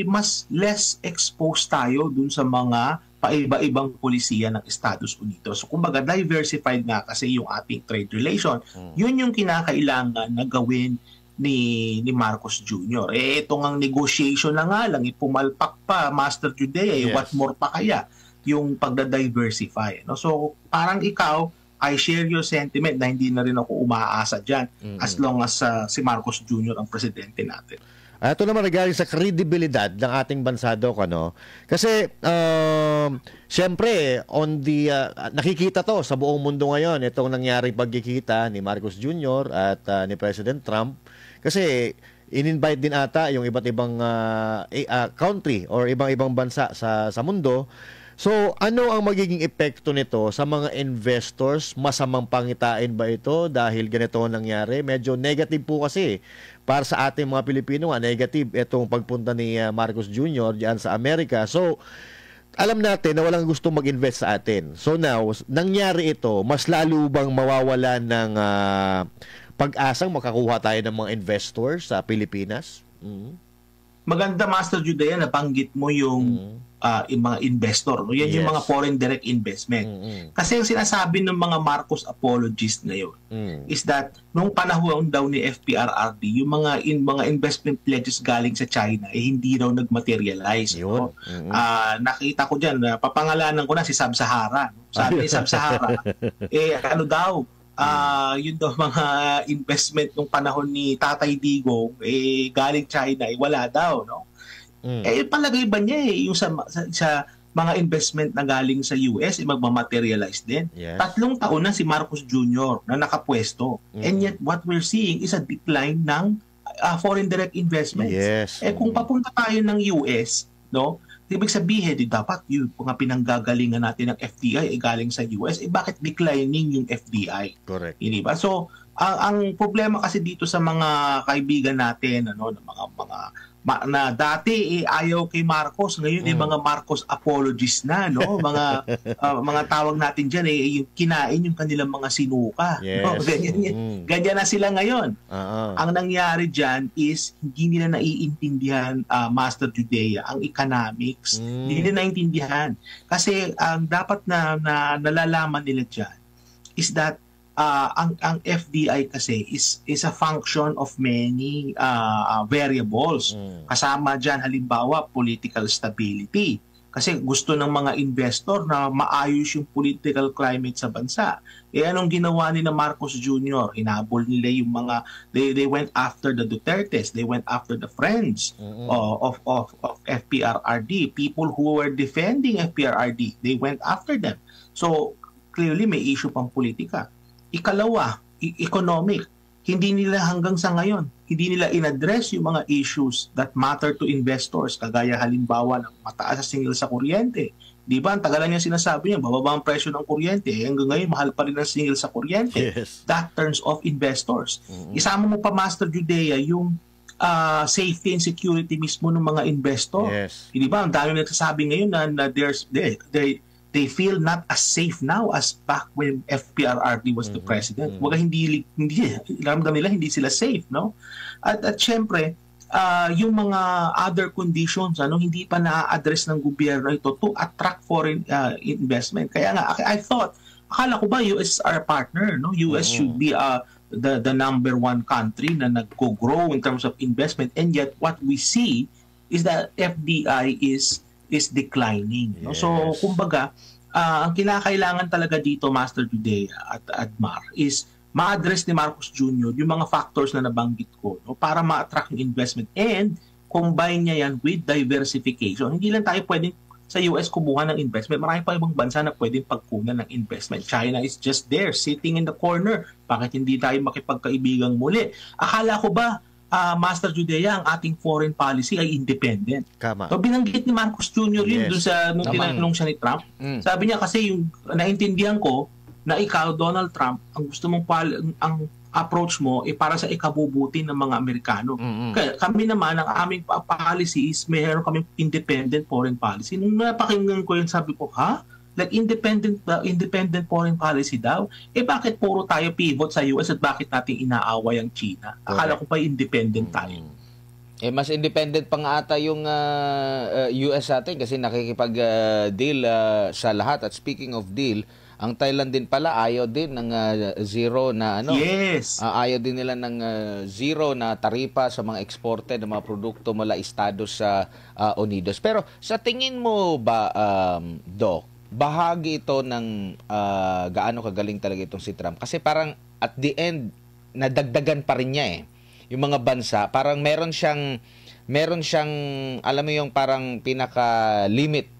mas less exposed tayo dun sa mga paiba-ibang polisiya ng Estados Unidos. So, kumbaga, diversified nga kasi yung ating trade relation. Yun yung kinakailangan na gawin ni Marcos Jr. Itong ang negotiation na nga lang, pumalpak pa, Master Judea, Yes. What more pa kaya yung pagda-diversify. No? So, parang ikaw, I share your sentiment na hindi na rin ako umaasa dyan as long as si Marcos Jr. ang presidente natin. Ito naman regarding sa kredibilidad ng ating bansa, Doc, ano? Kasi, syempre, nakikita to sa buong mundo ngayon, itong nangyaring pagkikita ni Marcos Jr. at ni President Trump. Kasi, in-invite din ata yung iba't ibang country or ibang-ibang bansa sa mundo. So, ano ang magiging epekto nito sa mga investors? Masamang pangitain ba ito dahil ganito ang nangyari? Medyo negative po kasi para sa ating mga Pilipino, negative itong pagpunta ni Marcos Jr. diyan sa Amerika. So, alam natin na walang gusto mag-invest sa atin. So now, nangyari ito, mas lalo bang mawawala ng pag-asang makakuha tayo ng mga investors sa Pilipinas? Maganda, Master Judea, nabanggit mo yung mga investor. No? Yan yung mga foreign direct investment. Kasi yung sinasabi ng mga Marcos apologists ngayon is that nung panahon daw ni FPRRD, yung mga investment pledges galing sa China hindi raw nag-materialize. No? Nakita ko dyan, papangalanan ko na si Sub-Sahara. Sabi ni Sub-Sahara, ano daw, yun daw mga investment nung panahon ni Tatay Digong galing China wala daw, no? Palagay ba niya yung sa mga investment na galing sa US magmamaterialize din? Yes. 3 taon na si Marcos Jr. na nakapwesto. And yet what we're seeing is a decline ng foreign direct investments. Yes. Kung papunta tayo ng US, no? Ibig sabihin, dapat yung mga pinanggagalingan natin ng FDI galing sa US, bakit declining yung FDI? Correct. Hindi ba? So, ang problema kasi dito sa mga kaibigan natin, mga na dati ayaw kay Marcos, ngayon mga Marcos apologists na, no? Mga tawag natin diyan yung kinain yung kanilang mga sinuka. Yes. No? Ganyan na sila ngayon. Ang nangyari diyan is hindi nila naiintindihan, Master Judea, ang economics. Hindi nila naiintindihan. Kasi ang dapat na nalalaman nila diyan is that ang FDI kasi is a function of many variables. Kasama dyan, halimbawa, political stability. Kasi gusto ng mga investor na maayos yung political climate sa bansa. Anong ginawa ni na Marcos Jr.? Hinabol nila yung mga, they went after the Dutertes, they went after the friends of FPRRD. People who were defending FPRRD, they went after them. So, clearly may issue pang politika. Ikalawa, economic. Hindi nila hanggang sa ngayon, hindi nila in-address yung mga issues that matter to investors, kagaya halimbawa ng mataas na singil sa kuryente. Di ba? Ang tagalan niya sinasabi niya, bababa ang presyo ng kuryente. Hanggang ngayon, mahal pa rin ang singil sa kuryente. Yes. That turns off investors. Isama mo pa, Master Judea, yung safety and security mismo ng mga investor. Yes. Di ba? Ang dami nagsasabi ngayon na they feel not as safe now as back when FPRRD was the president. Waga hindi ramdam nila hindi sila safe, no? At syempre, yung mga other conditions hindi pa na-address ng gobyerno ito to attract foreign investment. Kaya nga akala ko ba US are a partner, no? US should be the number one country na nag-grow in terms of investment, and yet what we see is that FDI is declining. No? Yes. So, kumbaga, ang kinakailangan talaga dito, Master Judea at Admar, is ma-address ni Marcos Jr. yung mga factors na nabanggit ko, no, para ma-attract yung investment and combine niya yan with diversification. Hindi lang tayo pwedeng sa US kumuha ng investment. Marami pa ibang bansa na pwedeng pagkunan ng investment. China is just there, sitting in the corner. Bakit hindi tayo makipagkaibigang muli? Akala ko ba, Master Judea, ang ating foreign policy ay independent? Kama. So, binanggit ni Marcos Jr. yun doon sa nung tinanong siya ni Trump. Sabi niya kasi yung naintindihan ko na ikaw, Donald Trump, ang gusto mong ang approach mo para sa ikabubuti ng mga Amerikano. Kaya kami naman, ang aming policy is mayroon kaming independent foreign policy. Nung napakinggan ko yun, sabi ko, like independent foreign policy daw? Bakit puro tayo pivot sa US at bakit natin inaaway ang China? Akala ko pa independent tayo. Mas independent pa nga ata yung US atin kasi nakikipag-deal sa lahat. At speaking of deal, ang Thailand din pala ayaw din ng zero na Yes. Ayaw din nila ng zero na taripa sa mga exported ng mga produkto mula Estados Unidos. Pero sa tingin mo ba, Doc, bahagi ito ng gaano kagaling talaga itong si Trump? Kasi parang at the end, nadagdagan pa rin niya yung mga bansa. Parang meron siyang, alam mo yung parang pinaka-limit.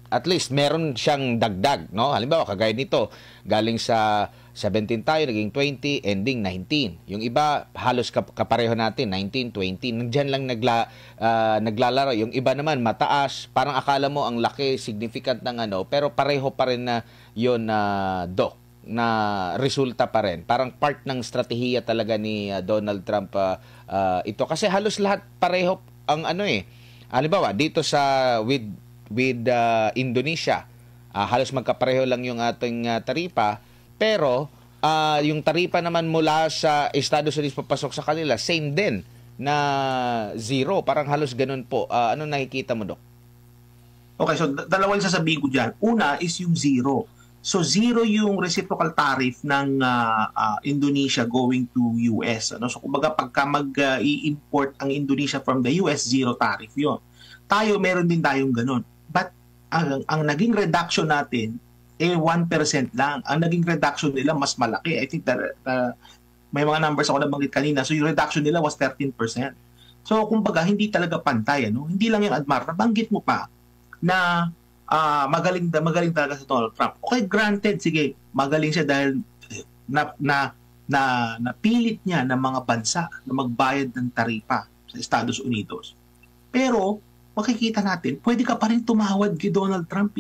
At least meron siyang dagdag, no? Halimbawa, kagaya nito, galing sa 17 tayo, naging 20, ending 19. Yung iba, halos kapareho natin, 19, 20. Nandiyan lang naglalaro. Yung iba naman, mataas. Parang akala mo ang laki, significant ng pero pareho pa rin na yun, Doc, na resulta pa rin. Parang part ng strategiya talaga ni Donald Trump ito. Kasi halos lahat pareho ang halimbawa, dito sa with Indonesia, halos magkapareho lang yung ating taripa, pero yung taripa naman mula sa Estados Unidos papasok sa kanila, same din na zero. Parang halos ganun po. Ano nakikita mo, Dok? Okay, so dalawang sasabihin ko dyan. Una is yung zero. So zero yung reciprocal tariff ng Indonesia going to US. So kumbaga pagka mag-i-import ang Indonesia from the US, zero tariff yon. Tayo, meron din tayong ganun. But ang naging reduction natin 1% lang. Ang naging reduction nila mas malaki. I think that may mga numbers ako nabanggit kanina. So yung reduction nila was 13%. So kumbaga hindi talaga pantay, Hindi lang yung Admar, nabanggit mo pa na magaling talaga sa Donald Trump. Okay, granted, sige, magaling siya dahil napilit niya ng mga bansa na magbayad ng taripa sa Estados Unidos. Pero makikita natin, pwede ka pa rin tumawad kay Donald Trump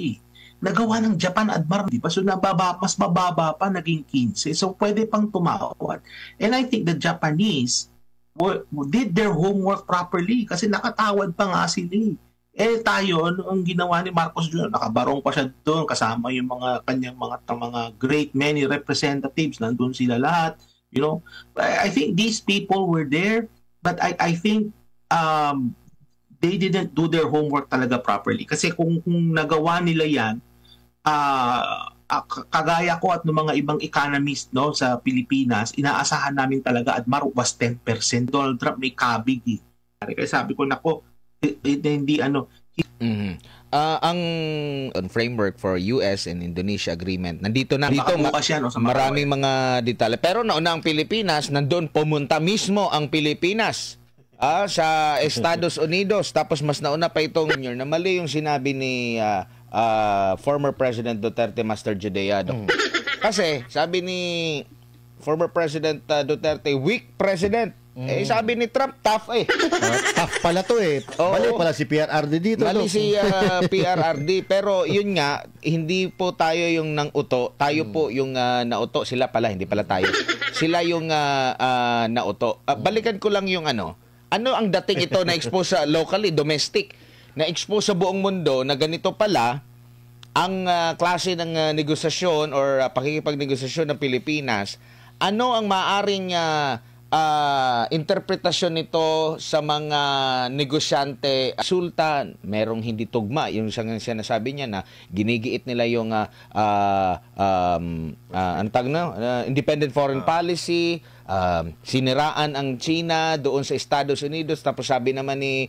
Nagawa ng Japan, Admar, di ba? So mas mababa pa, naging 15. So pwede pang tumawad. And I think the Japanese did their homework properly kasi nakatawad pa nga sila. Tayo, ang ginawa ni Marcos Jr., nakabarong pa siya doon, kasama yung mga kanyang mga great many representatives, nandun sila lahat. I think these people were there, but I think they didn't do their homework talaga properly. Kasi kung nagawa nila yan, kagaya ko at ng mga ibang economist sa Pilipinas, inaasahan namin talaga Admar was 10%. Donald Trump may kabig. Kaya sabi ko, hindi ang framework for US and Indonesia agreement. Nandito maraming mga detalye. Pero nauna ang Pilipinas, nandoon pumunta mismo ang Pilipinas. Sa Estados Unidos, tapos mas nauna pa itong na mali yung sinabi ni former President Duterte, Master Judea. Kasi sabi ni former President Duterte, weak president. Sabi ni Trump, tough tough pala to Mali pala si PRRD dito. Mali si PRRD. Pero yun nga, hindi po tayo yung nang-uto. Tayo po yung nauto. Sila pala, hindi pala tayo. Sila yung nauto. Balikan ko lang yung ano ang dating ito na-expose sa locally, domestic, na-expose sa buong mundo na ganito pala ang klase ng negosasyon or pakikipagnegosasyon ng Pilipinas. Ano ang maaring interpretasyon nito sa mga negosyante? Sultan, merong hindi tugma. Yung sinasabi niya na ginigiit nila yung independent foreign policy, siniraan ang China doon sa Estados Unidos, tapos sabi naman ni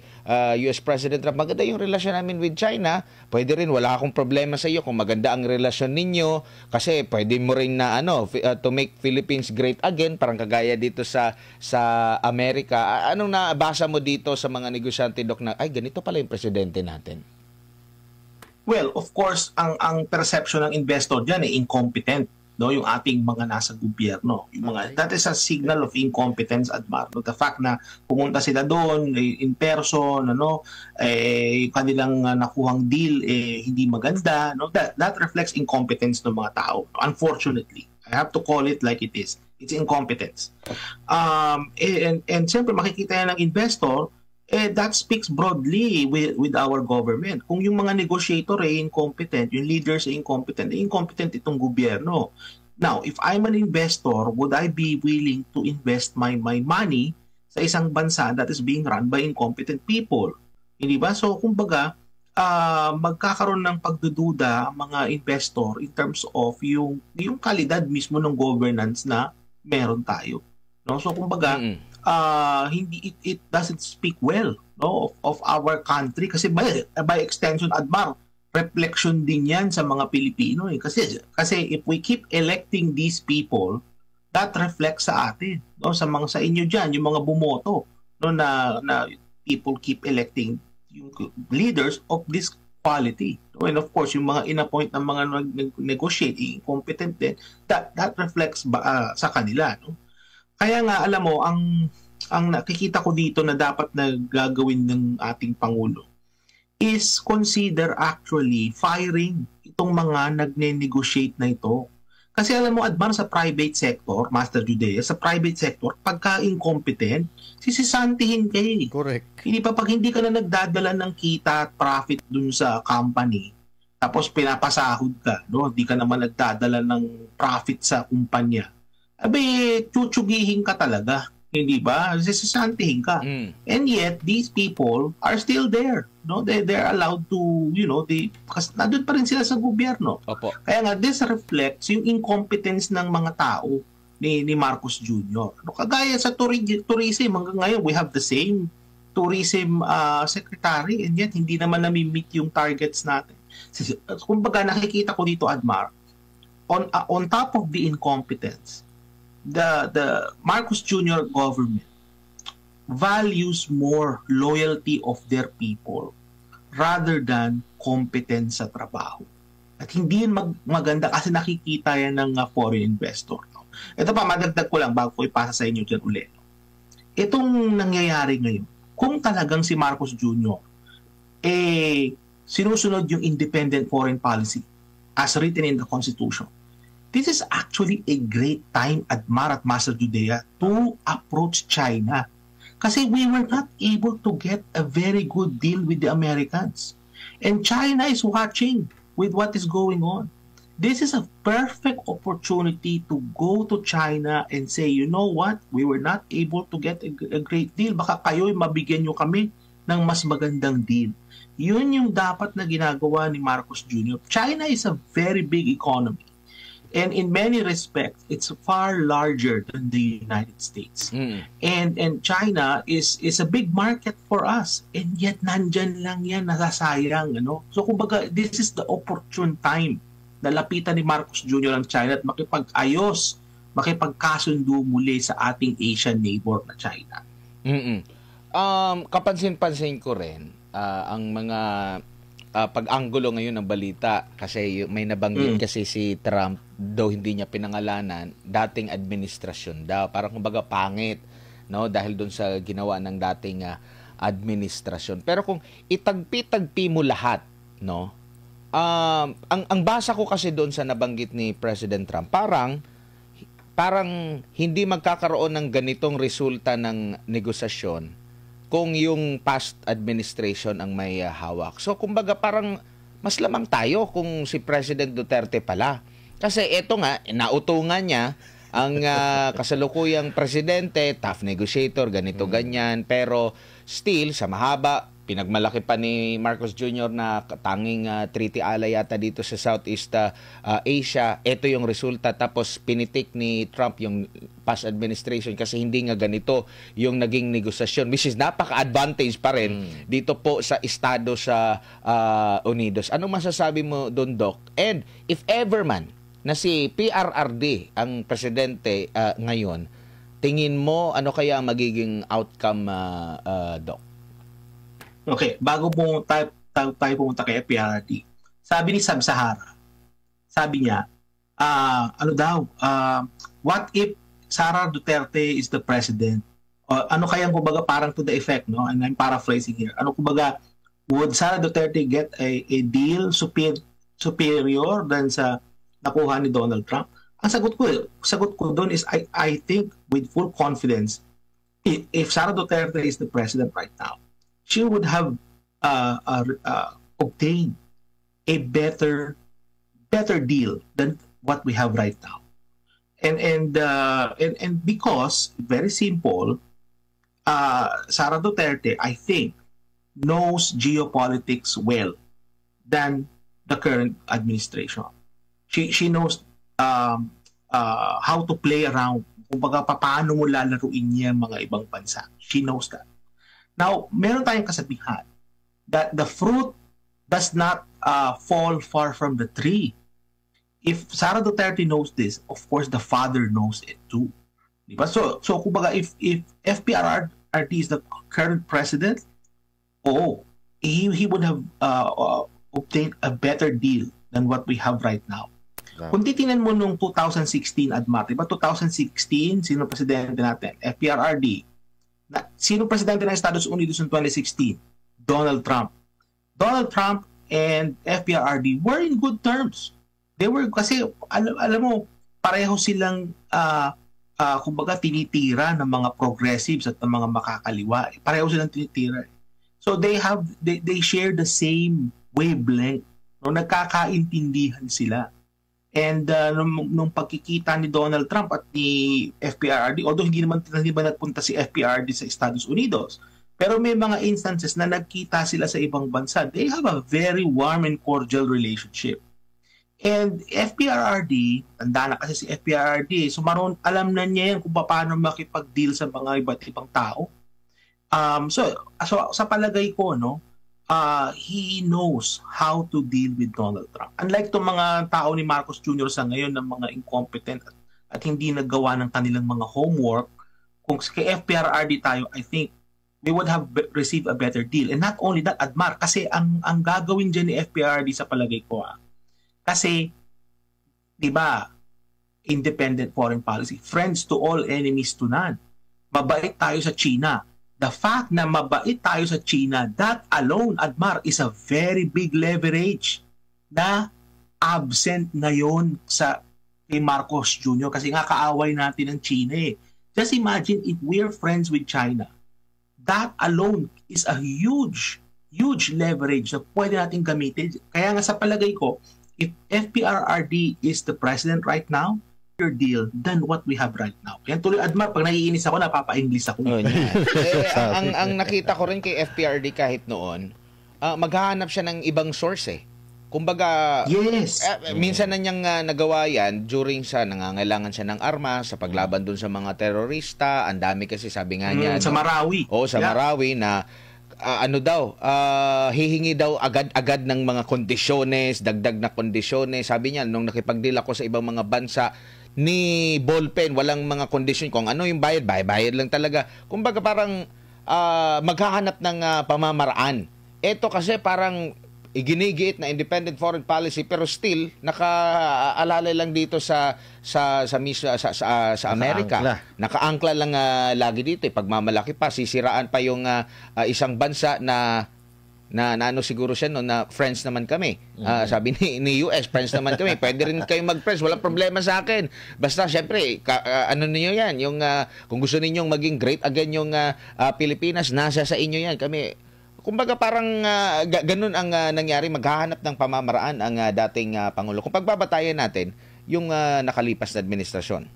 US President Trump, maganda yung relasyon namin with China, pwede rin, wala akong problema sa iyo kung maganda ang relasyon ninyo, kasi pwede mo rin na to make Philippines great again, parang kagaya dito sa Amerika. Anong nabasa mo dito sa mga negosyante, Doc, na ay ganito pala yung presidente natin? Well, of course, ang perception ng investor diyan incompetent, no, yung ating mga nasa gobyerno. Yung mga that is a signal of incompetence, Admar. No? The fact na pumunta sila doon in person, yung kanilang nakuhang deal hindi maganda, no? That reflects incompetence ng mga tao. Unfortunately, I have to call it like it is. It's incompetence. And siyempre makikita yan ng investor, that speaks broadly with our government. Kung yung mga negotiator incompetent, yung leaders incompetent itong gobyerno. Now, if I'm an investor, would I be willing to invest my money sa isang bansa that is being run by incompetent people? Hindi ba? So, kumbaga, magkakaroon ng pagdududa ang mga investor in terms of yung kalidad mismo ng governance na meron tayo. No? So, kumbaga, hindi it doesn't speak well, no, of our country, kasi by extension, Admar, reflection din yan sa mga Pilipino kasi if we keep electing these people, that reflects sa atin, no, sa inyo diyan, yung mga bumoto, no, na people keep electing yung leaders of this quality, no? And of course yung mga inappoint ng mga negotiate incompetent din, that reflects sa kanila, no. Kaya nga, alam mo, ang nakikita ko dito na dapat na gagawin ng ating Pangulo is consider actually firing itong mga nagne-negotiate na ito. Kasi alam mo, Adman, sa private sector, Master Judea, sa private sector, pagka incompetent, sisisantihin kayo. Correct. Hindi pa, pag hindi ka na nagdadala ng kita at profit dun sa company, tapos pinapasahod ka, no? Hindi ka naman nagdadala ng profit sa kumpanya, chuchugihin ka talaga, hindi ba? Sisisantihin ka. And yet, these people are still there. No? They're allowed to, kasi nandun pa rin sila sa gobyerno. Opo. Kaya nga, this reflects yung incompetence ng mga tao ni Marcos Jr. No? Kagaya sa tourism, hanggang ngayon, we have the same tourism secretary, and yet, hindi naman nami-meet yung targets natin. Kumbaga, nakikita ko dito, Admar, on top of the incompetence, the Marcos Jr. government values more loyalty of their people rather than competence sa trabaho. At hindi yun maganda kasi nakikita yan ng foreign investor. No? Ito pa, madagdag ko lang bago ko ipasa sa inyo dyan ulit. No? Itong nangyayari ngayon, kung talagang si Marcos Jr. Sinusunod yung independent foreign policy as written in the Constitution, this is actually a great time, Admar at Master Judea, to approach China. Kasi we were not able to get a very good deal with the Americans. And China is watching with what is going on. This is a perfect opportunity to go to China and say, you know what, we were not able to get a great deal. Baka kayo'y mabigyan nyo kami ng mas magandang deal. Yun yung dapat na ginagawa ni Marcos Jr. China is a very big economy. And in many respects, it's far larger than the United States. And China is a big market for us. And yet, nandyan lang yan, nasasayang. So, kumbaga, this is the opportune time na lapitan ni Marcos Jr. ang China at makipagkasundo muli sa ating Asian neighbor na China. Kapansin-pansin ko rin, ang mga pag-anggulo ngayon ng balita, kasi may nabanggit kasi si Trump, daw hindi niya pinangalanan, dating administrasyon daw. Parang kumbaga pangit, no? Dahil doon sa ginawa ng dating administrasyon. Pero kung itagpi-tagpi mo lahat, no? Ang basa ko kasi doon sa nabanggit ni President Trump, parang hindi magkakaroon ng ganitong resulta ng negosasyon kung yung past administration ang may hawak. So, kumbaga parang mas lamang tayo kung si President Duterte pala. Kasi eto nga, nautungan niya ang kasalukuyang presidente, tough negotiator, ganito, ganyan. Pero still, sa mahaba pinagmalaki pa ni Marcos Jr. na tanging treaty ally yata dito sa Southeast Asia. Ito yung resulta. Tapos pinitik ni Trump yung past administration kasi hindi nga ganito yung naging negosasyon, which is napaka-advantage pa rin dito po sa Estados Unidos. Anong masasabi mo doon, Doc? And if ever man na si PRRD ang presidente ngayon, tingin mo ano kaya ang magiging outcome, Doc? Okay, bago po tayo pumunta kay PRRD, sabi ni Sab-Sahara, sabi niya, what if Sara Duterte is the president? Ano kaya kumbaga parang to the effect, no? And I'm paraphrasing here. Ano kumbaga, would Sara Duterte get a deal superior than sa nakuha ni Donald Trump? Ang sagot ko doon is I think with full confidence, if Sara Duterte is the president right now, she would have obtained a better deal than what we have right now. And because very simple, Sara Duterte, I think, knows geopolitics well than the current administration. She knows how to play around, kumbaga paano mo lalaruin niya mga ibang bansa. She knows that. Now, meron tayong kasabihan that the fruit does not fall far from the tree. If Sara Duterte knows this, of course the father knows it too. Diba? So kumbaga if FPRRD is the current president, he would have obtained a better deal than what we have right now. Kung titingnan mo nung 2016, Admar, diba 2016, sino presidente natin? FPRRD. Sino presidente ng Estados Unidos noong 2016? Donald Trump. Donald Trump and FPRRD were in good terms. They were, kasi alam mo, pareho silang kumbaga tinitira ng mga progressives at ng mga makakaliwa. Pareho silang tinitira. So they share the same wavelength. No, nagkakaintindihan sila. And nung pagkikita ni Donald Trump at ni FPRRD, although hindi ba nagpunta si FPRRD sa Estados Unidos, pero may mga instances na nagkita sila sa ibang bansa. They have a very warm and cordial relationship. And FPRRD, tanda na kasi si FPRRD, so alam na niya yan kung paano makipag-deal sa mga iba't ibang tao. So sa palagay ko, no, he knows how to deal with Donald Trump. Unlike itong mga tao ni Marcos Jr. sa ngayon na mga incompetent at hindi naggawa ng kanilang mga homework, kung kay FPRRD tayo, I think we would have received a better deal. And not only that, Admar, kasi ang gagawin dyan ni FPRRD sa palagay ko, kasi, di ba, independent foreign policy, friends to all, enemies to none. Mabait tayo sa China. The fact na mabait tayo sa China, that alone, Admar, is a very big leverage na absent ngayon sa kay Marcos Jr. kasi nga kaaway natin ng China eh. Just imagine if we're friends with China, that alone is a huge leverage na pwede natin gamitin. Kaya nga sa palagay ko, if FPRRD is the president right now, your deal than what we have right now. Kaya tuloy, Admar, pag naiinis ako, napapa-English ako. Ang nakita ko rin kay FPRD kahit noon, maghahanap siya ng ibang source eh. Kumbaga, yes. Minsan na niyang nagawa yan during sa nangangailangan siya ng armas, sa paglaban dun sa mga terorista. Ang dami kasi sabi nga niya. Sa Marawi. Oo, sa Marawi na hihingi daw agad-agad ng mga kondisyones, dagdag na kondisyones. Sabi niya, nung nakipag-deal ako sa ibang mga bansa, ni ballpen, walang mga kondisyon. Kung ano yung bayad lang talaga. Kumbaga parang maghahanap ng pamamaraan. Ito kasi parang iginigiit na independent foreign policy pero still nakaalalay lang dito sa Amerika. Nakaangkla lang lagi dito. Pagmamalaki pa, sisiraan pa yung isang bansa na ano siguro siya no, na friends naman kami. Sabi ni US, friends naman kami. Pwede rin kayong mag-friends, walang problema sa akin. Basta syempre, ano niyo yan, yung kung gusto ninyong maging great again yung Pilipinas, nasa sa inyo yan. Kami kumbaga parang ganun ang nangyari, maghahanap ng pamamaraan ang dating Pangulo. Kung pagbabatayan natin yung nakalipas na administrasyon.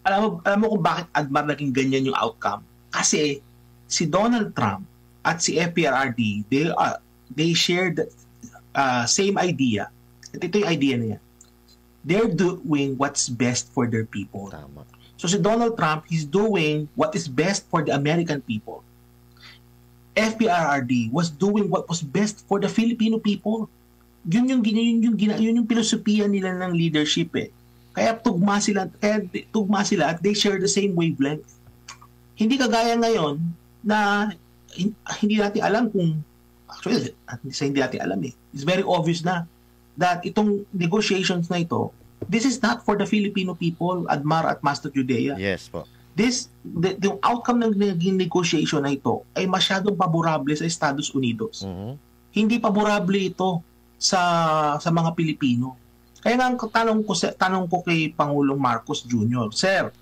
Alam mo kung bakit, Admar, naging ganyan yung outcome? Kasi si Donald Trump at si FPRRD, they share the same idea. At ito yung idea niya. They're doing what's best for their people. Tama. So si Donald Trump, he's doing what is best for the American people. FPRRD was doing what was best for the Filipino people. Yun yung filosofiya nila ng leadership eh. Kaya tugma sila at they share the same wavelength. Hindi kagaya ngayon na hindi natin alam kung actually hindi natin alam eh. It's very obvious na that itong negotiations na ito, this is not for the Filipino people, Admar at Master Judea. Yes po. The outcome ng naging negotiation na ito ay masyadong paborable sa Estados Unidos. Hindi paborable ito sa mga Pilipino. Kaya nga tanong ko kay Pangulong Marcos Jr., Sir,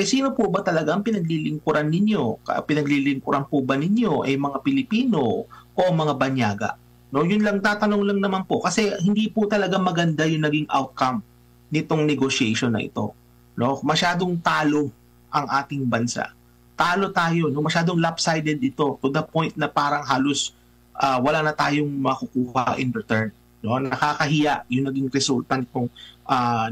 sino po ba talaga ang pinaglilingkuran ninyo? Pinaglilingkuran po ba ninyo ay mga Pilipino o mga banyaga? No, yun lang, tatanong lang naman po kasi hindi po talaga maganda yung naging outcome nitong negotiation na ito. No, masyadong talo ang ating bansa. Talo tayo, no, masyadong lopsided ito to the point na parang halos wala na tayong makukuha in return. No, nakakahiya yung naging resulta nitong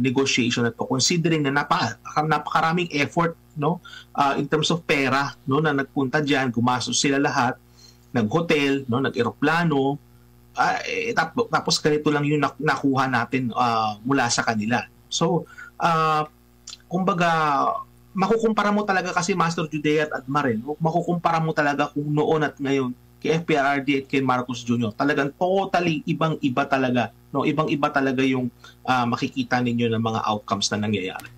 negotiation na to, considering na napakaraming effort, no, in terms of pera, no, na nagpunta diyan, gumastos sila lahat, nag-hotel, no, nag-eroplano, tapos ganito lang yung nakuha natin mula sa kanila. So, kumbaga, makukumpara mo talaga kasi Master Judea at Admar, makukumpara mo talaga kung noon at ngayon kay FPRRD at kay Marcos Jr. Talagang totally ibang-iba talaga. No? Ibang-iba talaga yung makikita ninyo ng mga outcomes na nangyayari.